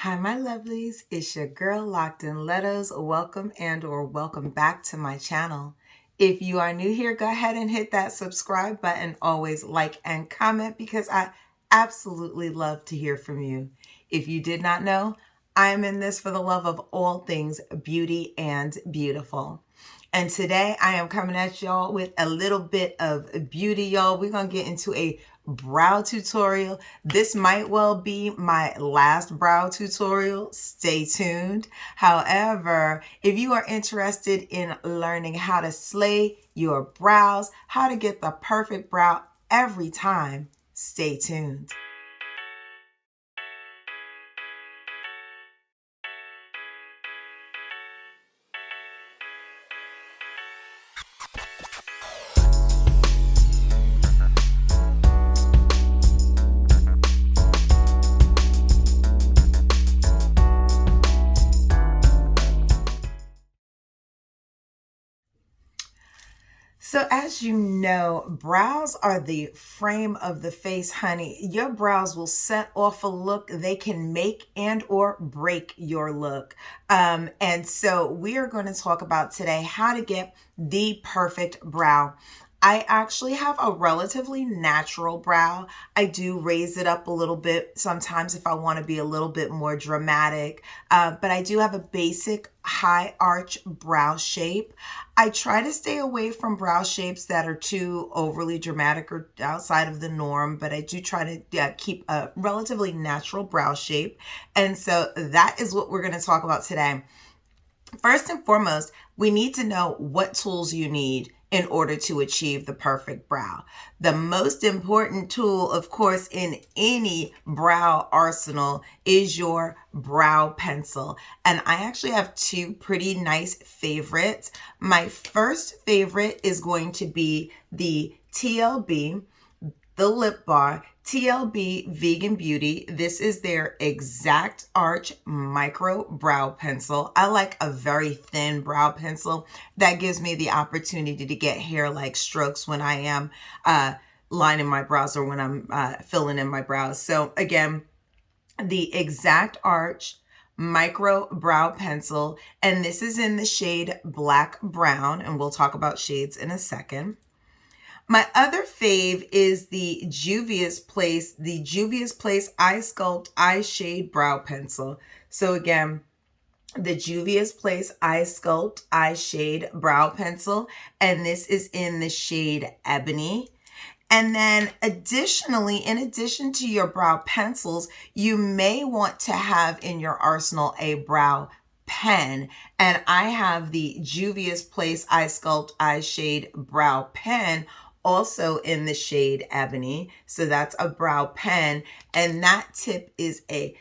Hi, my lovelies. It's your girl Locked in Letters. Welcome or welcome back to my channel. If you are new here, go ahead and hit that subscribe button. Always like and comment because I absolutely love to hear from you. If you did not know, I am in this for the love of all things beauty and beautiful. And today I am coming at y'all with a little bit of beauty, y'all. We're going to get into a brow tutorial. This might well be my last brow tutorial. Stay tuned. However, if you are interested in learning how to slay your brows, how to get the perfect brow every time, stay tuned. So as you know, brows are the frame of the face, honey. Your brows will set off a look. They can make and or break your look. And so we are going to talk about today how to get the perfect brow. I actually have a relatively natural brow. I do raise it up a little bit sometimes if I want to be a little bit more dramatic, but I do have a basic high arch brow shape. I try to stay away from brow shapes that are too overly dramatic or outside of the norm, but I do try to keep a relatively natural brow shape. And so that is what we're going to talk about today. First and foremost, we need to know what tools you need in order to achieve the perfect brow. The most important tool, of course, in any brow arsenal is your brow pencil. And I actually have two pretty nice favorites. My first favorite is going to be the TLB, the Lip Bar TLB Vegan Beauty. This is their Exact Arch Micro Brow Pencil. I like a very thin brow pencil that gives me the opportunity to get hair-like strokes when I am lining my brows or when I'm filling in my brows. So again, the Exact Arch Micro Brow Pencil, and this is in the shade Black Brown, and we'll talk about shades in a second. My other fave is the Juvia's Place iSculpt iShade Brow Pencil. So again, the Juvia's Place iSculpt iShade Brow Pencil, and this is in the shade Ebony. And then additionally, in addition to your brow pencils, you may want to have in your arsenal a brow pen. And I have the Juvia's Place iSculpt iShade Brow Pen also in the shade Ebony. So that's a brow pen. And that tip is a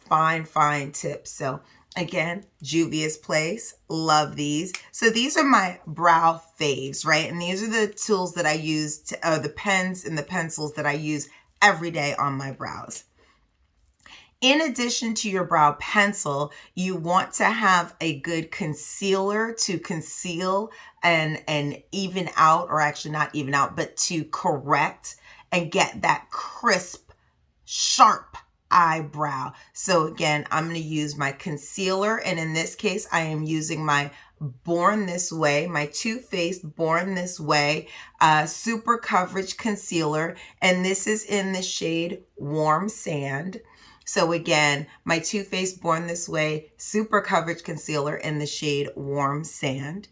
fine tip. So again, Juvia's Place, love these. So these are my brow faves, right? And these are the tools that I use, the pens and the pencils that I use every day on my brows. In addition to your brow pencil, you want to have a good concealer to conceal and even out, or actually not even out, but to correct and get that crisp, sharp eyebrow. So again, I'm going to use my concealer, and in this case, I am using my Born This Way, my Too Faced Born This Way Super Coverage Concealer, and this is in the shade Warm Sand. So again, my Too Faced Born This Way Super Coverage Concealer in the shade Warm Sand.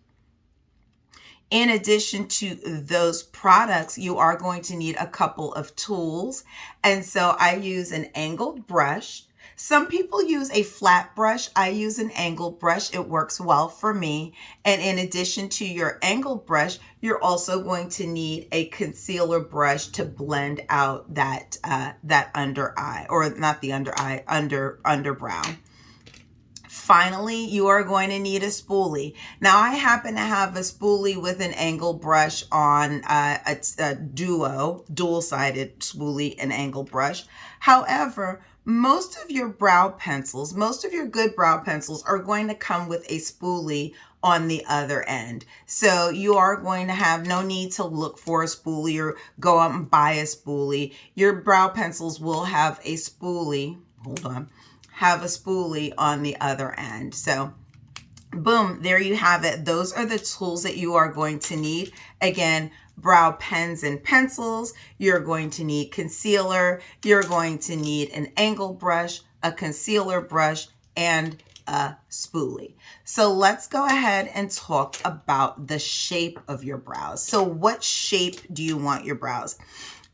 In addition to those products, you are going to need a couple of tools. And so I use an angled brush. Some people use a flat brush. I use an angled brush. It works well for me. And in addition to your angled brush, you're also going to need a concealer brush to blend out that under eye, or not the under eye, underbrow. Finally, you are going to need a spoolie. Now, I happen to have a spoolie with an angle brush on a dual-sided spoolie and angle brush. However, most of your brow pencils, most of your good brow pencils are going to come with a spoolie on the other end. So you are going to have no need to look for a spoolie or go out and buy a spoolie. Your brow pencils will have a spoolie. hold on, have a spoolie on the other end. So boom, there you have it. Those are the tools that you are going to need. Again, brow pens and pencils. You're going to need concealer. You're going to need an angle brush, a concealer brush, and a spoolie. So let's go ahead and talk about the shape of your brows. So what shape do you want your brows?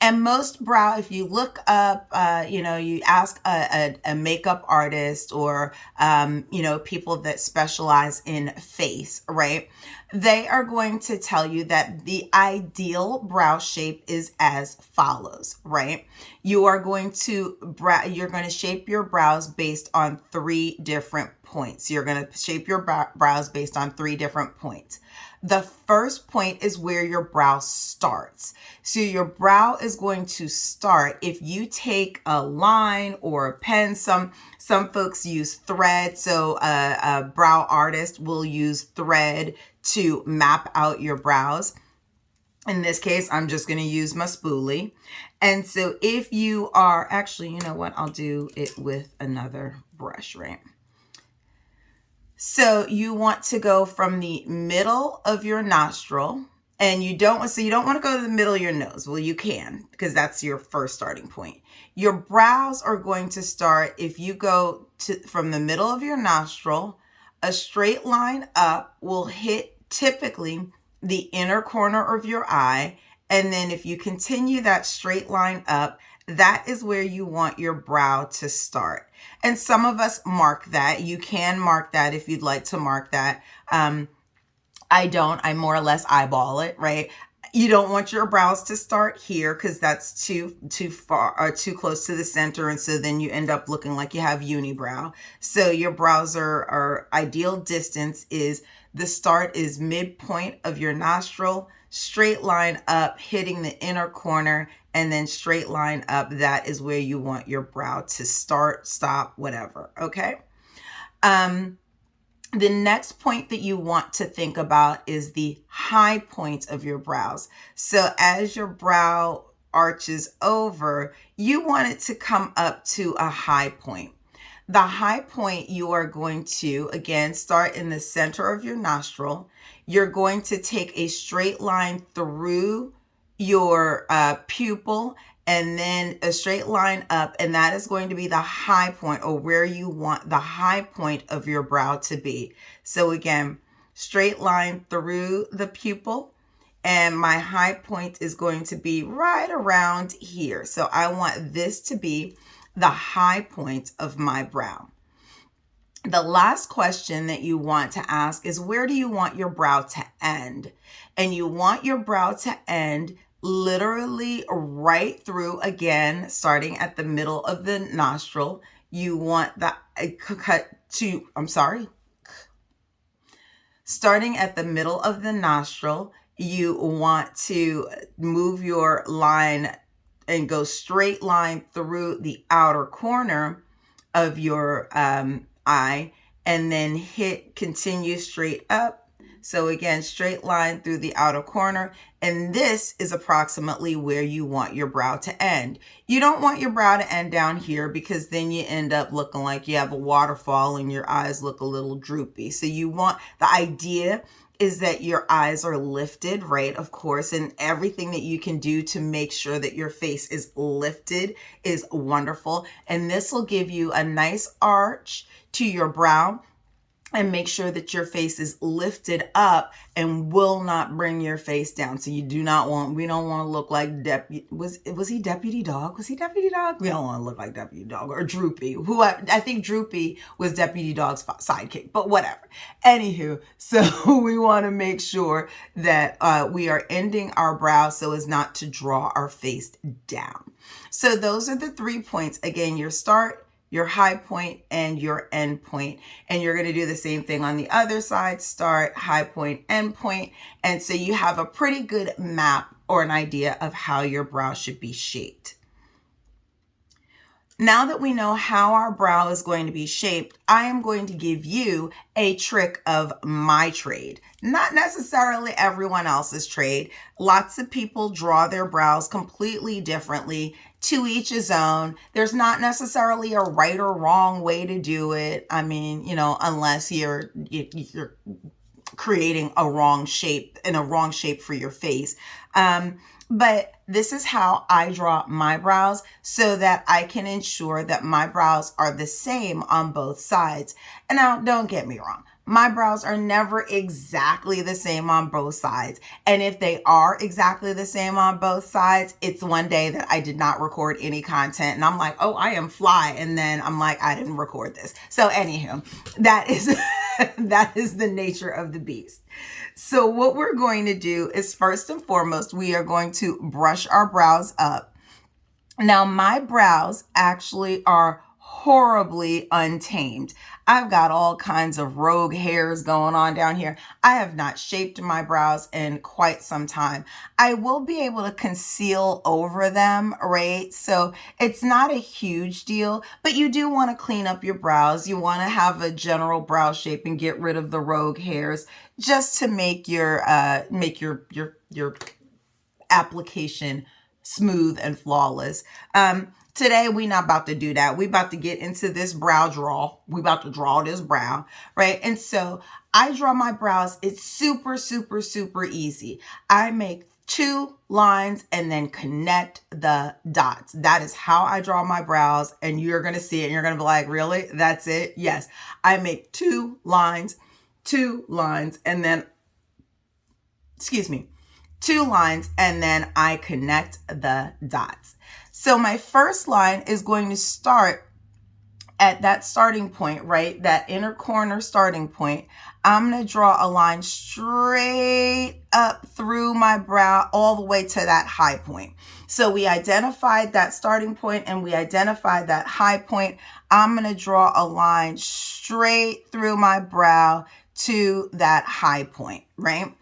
And most brow, if you look up, you know, you ask a makeup artist or, you know, people that specialize in face, right? They are going to tell you that the ideal brow shape is as follows, right? You are going to shape your brows based on 3 different points. You're going to shape your brows based on 3 different points. The first point is where your brow starts. So your brow is going to start, if you take a line or a pen, some folks use thread. So a brow artist will use thread to map out your brows. In this case, I'm just going to use my spoolie. And so if you are, actually, you know what, I'll do it with another brush, right? So you want to go from the middle of your nostril, and you don't want to go to the middle of your nose. Well, you can, because that's your first starting point. Your brows are going to start, if you go from the middle of your nostril, a straight line up will hit typically the inner corner of your eye. And then if you continue that straight line up, that is where you want your brow to start. And some of us mark that. You can mark that if you'd like to mark that. I don't. I more or less eyeball it, right? You don't want your brows to start here because that's too far or too close to the center. And so then you end up looking like you have unibrow. So your brows are ideal distance is the start is midpoint of your nostril, straight line up, hitting the inner corner, and then straight line up. That is where you want your brow to start, stop, whatever. Okay. The next point that you want to think about is the high point of your brows. So as your brow arches over, you want it to come up to a high point. The high point, you are going to, again, start in the center of your nostril. You're going to take a straight line through your pupil and then a straight line up, and that is going to be the high point, or where you want the high point of your brow to be. So again, straight line through the pupil, and my high point is going to be right around here. So I want this to be the high point of my brow. The last question that you want to ask is, where do you want your brow to end? And you want your brow to end literally right through, again, starting at the middle of the nostril. You want that starting at the middle of the nostril, you want to move your line and go straight line through the outer corner of your eye, and then continue straight up. So again, straight line through the outer corner. And this is approximately where you want your brow to end. You don't want your brow to end down here, because then you end up looking like you have a waterfall and your eyes look a little droopy. So the idea is that your eyes are lifted, right? Of course, and everything that you can do to make sure that your face is lifted is wonderful. And this will give you a nice arch to your brow and make sure that your face is lifted up and will not bring your face down. So we don't want to look like was he Deputy Dog? Was he Deputy Dog? We don't want to look like Deputy Dog, or Droopy, who I think Droopy was Deputy Dog's sidekick, but whatever. Anywho, so we want to make sure that we are ending our brow so as not to draw our face down. So those are the 3 points. Again, your start, your high point, and your end point. And you're going to do the same thing on the other side: start, high point, end point. And so you have a pretty good map or an idea of how your brow should be shaped. Now that we know how our brow is going to be shaped, I am going to give you a trick of my trade. Not necessarily everyone else's trade. Lots of people draw their brows completely differently. To each his own. There's not necessarily a right or wrong way to do it. I mean, you know, unless you're creating a wrong shape for your face. But this is how I draw my brows so that I can ensure that my brows are the same on both sides. And now, don't get me wrong. My brows are never exactly the same on both sides. And if they are exactly the same on both sides, it's one day that I did not record any content and I'm like, oh, I am fly. And then I'm like, I didn't record this. So anywho, that is, that is the nature of the beast. So what we're going to do is, first and foremost, we are going to brush our brows up. Now, my brows actually are horribly untamed. I've got all kinds of rogue hairs going on down here. I have not shaped my brows in quite some time. I will be able to conceal over them, right? So it's not a huge deal, but you do want to clean up your brows. You want to have a general brow shape and get rid of the rogue hairs just to make your application smooth and flawless. Today, we not about to do that. We about to get into this brow draw. We about to draw this brow, right? And so I draw my brows. It's super, super, super easy. I make 2 lines and then connect the dots. That is how I draw my brows. And you're going to see it and you're going to be like, really? That's it? Yes. I make 2 lines, and then, 2 lines, and then I connect the dots. So my first line is going to start at that starting point, right? That inner corner starting point. I'm going to draw a line straight up through my brow all the way to that high point. So we identified that starting point and we identified that high point. I'm going to draw a line straight through my brow to that high point, right?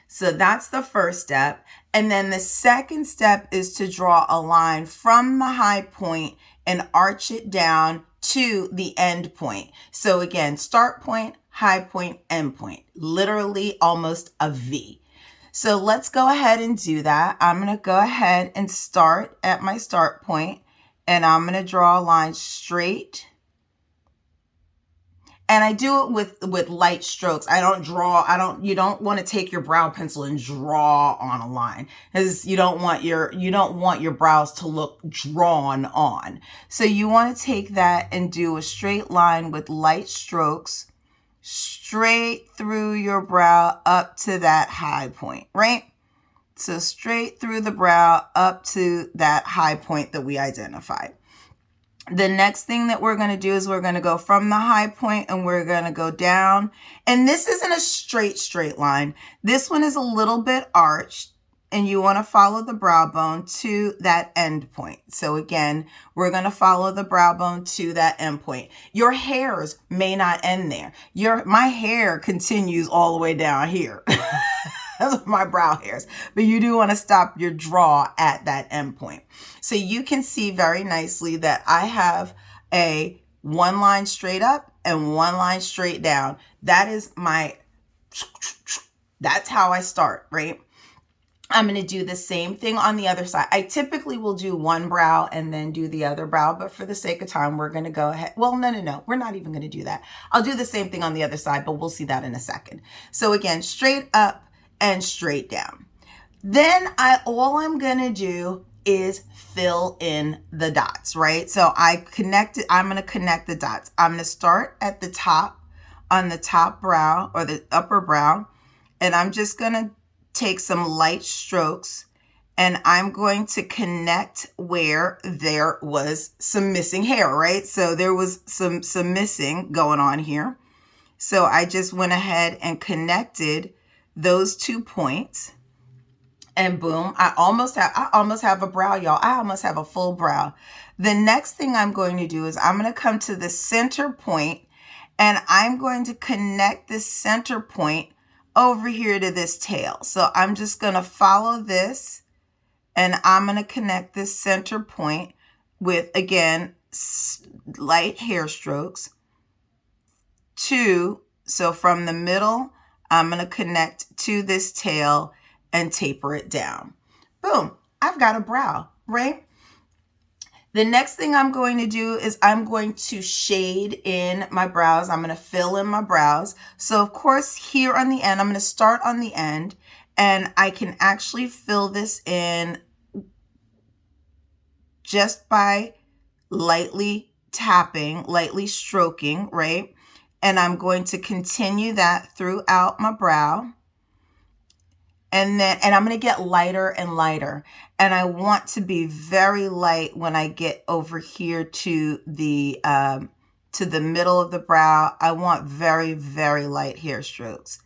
So that's the first step. And then the second step is to draw a line from the high point and arch it down to the end point. So again, start point, high point, end point, literally almost a V. So let's go ahead and do that. I'm going to go ahead and start at my start point, and I'm going to draw a line straight. And I do it with light strokes. You don't want to take your brow pencil and draw on a line, because you don't want your brows to look drawn on. So you want to take that and do a straight line with light strokes straight through your brow up to that high point, right? So straight through the brow up to that high point that we identified. The next thing that we're going to do is we're going to go from the high point and we're going to go down. And this isn't a straight line. This one is a little bit arched, and you want to follow the brow bone to that end point. So again, we're going to follow the brow bone to that end point. Your hairs may not end there. My hair continues all the way down here. Those are my brow hairs, but you do want to stop your draw at that end point. So you can see very nicely that I have a 1 line straight up and 1 line straight down. That's how I start, right? I'm going to do the same thing on the other side. I typically will do one brow and then do the other brow, but for the sake of time, we're going to go ahead. Well, no. We're not even going to do that. I'll do the same thing on the other side, but we'll see that in a second. So again, straight up and straight down. Then all I'm going to do is fill in the dots, right? So I'm going to connect the dots. I'm going to start at the top on the top brow or the upper brow, and I'm just going to take some light strokes, and I'm going to connect where there was some missing hair, right? So there was some missing going on here. So I just went ahead and connected those 2 points, and boom, I almost have a brow, y'all. I almost have a full brow. The next thing I'm going to do is I'm going to come to the center point, and I'm going to connect this center point over here to this tail. So I'm just going to follow this, and I'm going to connect this center point with, again, light hair strokes. 2, so from the middle, I'm going to connect to this tail and taper it down. Boom, I've got a brow, right? The next thing I'm going to do is I'm going to shade in my brows. I'm going to fill in my brows. So of course, here on the end, I'm going to start on the end, and I can actually fill this in just by lightly tapping, lightly stroking, right? And I'm going to continue that throughout my brow. And I'm going to get lighter and lighter. And I want to be very light when I get over here to the middle of the brow. I want very, very light hair strokes.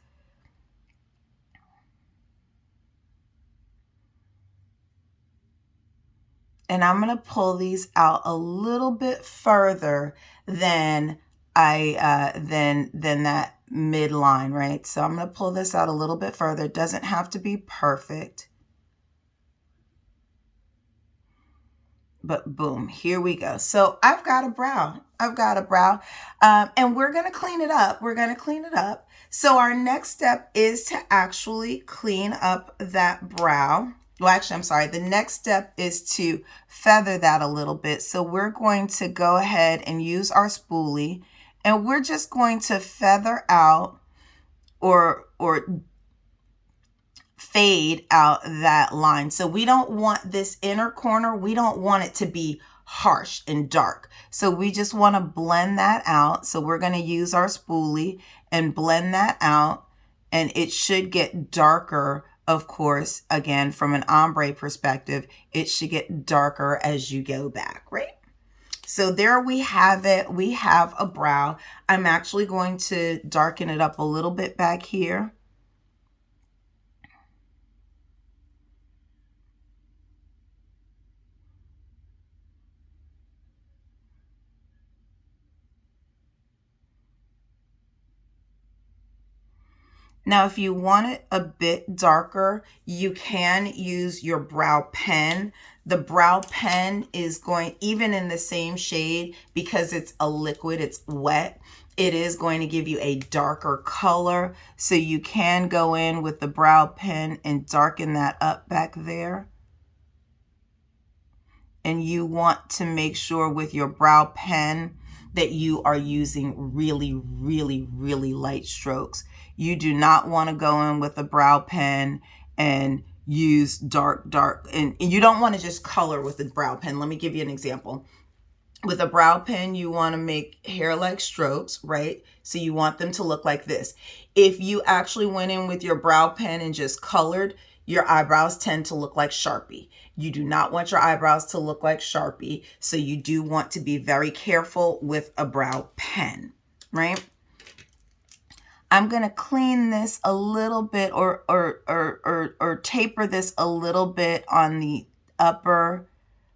And I'm going to pull these out a little bit further than than that midline, right? So I'm going to pull this out a little bit further. It doesn't have to be perfect. But boom, here we go. So I've got a brow. I've got a brow. And we're going to clean it up. We're going to clean it up. So our next step is to actually clean up that brow. Well, actually, I'm sorry. The next step is to feather that a little bit. So we're going to go ahead and use our spoolie, and we're just going to feather out or fade out that line. So we don't want this inner corner, we don't want it to be harsh and dark. So we just want to blend that out. So we're going to use our spoolie and blend that out, and it should get darker. Of course, again, from an ombre perspective, it should get darker as you go back, right? So there we have it. We have a brow. I'm actually going to darken it up a little bit back here. Now, if you want it a bit darker, you can use your brow pen. The brow pen is going, even in the same shade, because it's a liquid, it's wet, it is going to give you a darker color. So you can go in with the brow pen and darken that up back there. And you want to make sure with your brow pen that you are using really, really, really light strokes. You do not want to go in with a brow pen and use dark, and you don't want to just color with the brow pen. Let me give you an example. With a brow pen, you want to make hair-like strokes, right? So you want them to look like this. If you actually went in with your brow pen and just colored, your eyebrows tend to look like Sharpie. You do not want your eyebrows to look like Sharpie, so you do want to be very careful with a brow pen, right? I'm going to clean this a little bit or taper this a little bit on the upper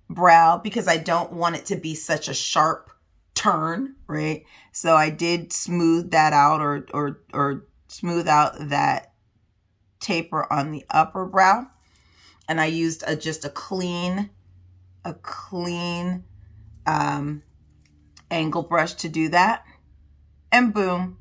brow because I don't want it to be such a sharp turn, right? So I did smooth that out or smooth out that taper on the upper brow, and I used just a clean angle brush to do that, and boom,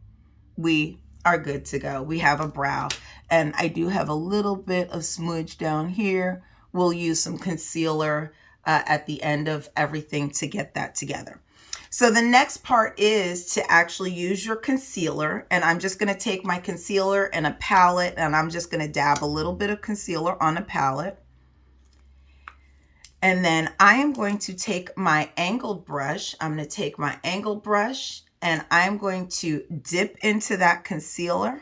we are good to go. We have a brow, and I do have a little bit of smudge down here. We'll use some concealer at the end of everything to get that together. So the next part is to actually use your concealer, and I'm just going to take my concealer and a palette, and I'm just going to dab a little bit of concealer on a palette. And then I am going to take my angled brush. I'm going to take my angled brush and I'm going to dip into that concealer.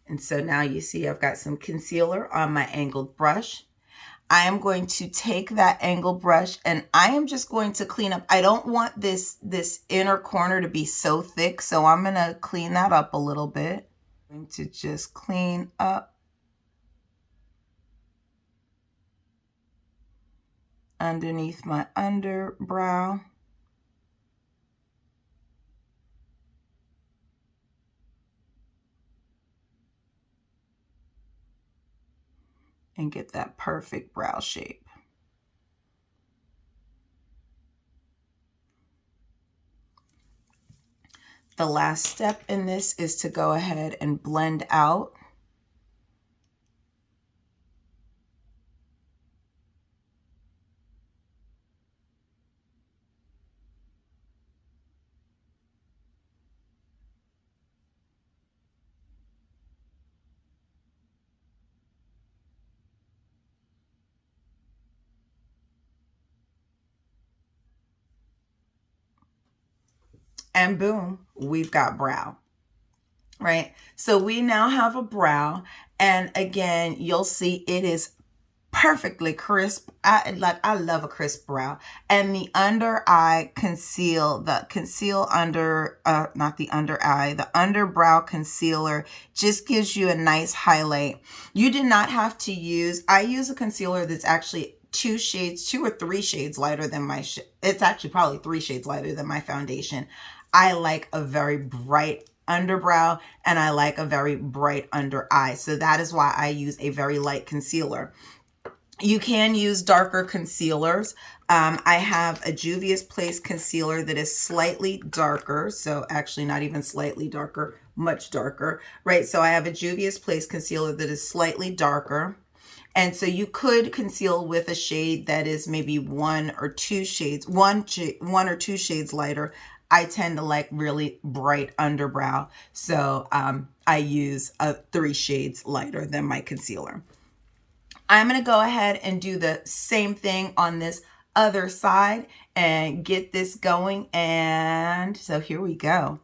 And so now you see I've got some concealer on my angled brush. I am going to take that angled brush and I am just going to clean up. I don't want this inner corner to be so thick, so I'm going to clean that up a little bit. I'm going to just clean up underneath my underbrow. And get that perfect brow shape. The last step in this is to go ahead and blend out. And boom, we've got brow, right? So we now have a brow. And again, you'll see it is perfectly crisp. I love a crisp brow. And the under eye conceal, under, not the under eye, the underbrow concealer just gives you a nice highlight. You do not have to use, I use a concealer that's actually 2 or 3 shades lighter than my, it's actually probably 3 shades lighter than my foundation. I like a very bright underbrow and I like a very bright under eye. So that is why I use a very light concealer. You can use darker concealers. I have a Juvia's Place concealer that is slightly darker. So actually not even slightly darker, much darker, right? So I have a Juvia's Place concealer that is slightly darker. And so you could conceal with a shade that is maybe 1 or 2 shades, one or 2 shades lighter. I tend to like really bright underbrow. So I use 3 shades lighter than my concealer. I'm going to go ahead and do the same thing on this other side and get this going. And so here we go.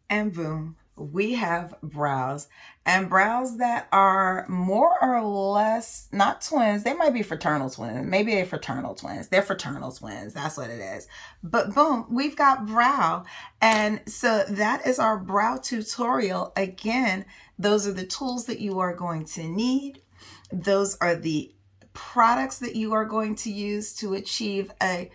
And boom, we have brows, and brows that are more or less not twins. They might be fraternal twins. Maybe they're fraternal twins. They're fraternal twins. That's what it is. But boom, we've got brow. And so that is our brow tutorial. Again, those are the tools that you are going to need. Those are the products that you are going to use to achieve a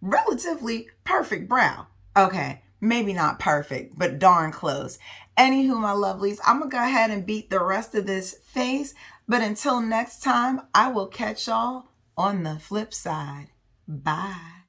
relatively perfect brow. Okay, maybe not perfect, but darn close. Anywho, my lovelies, I'm gonna go ahead and beat the rest of this face. But until next time, I will catch y'all on the flip side. Bye.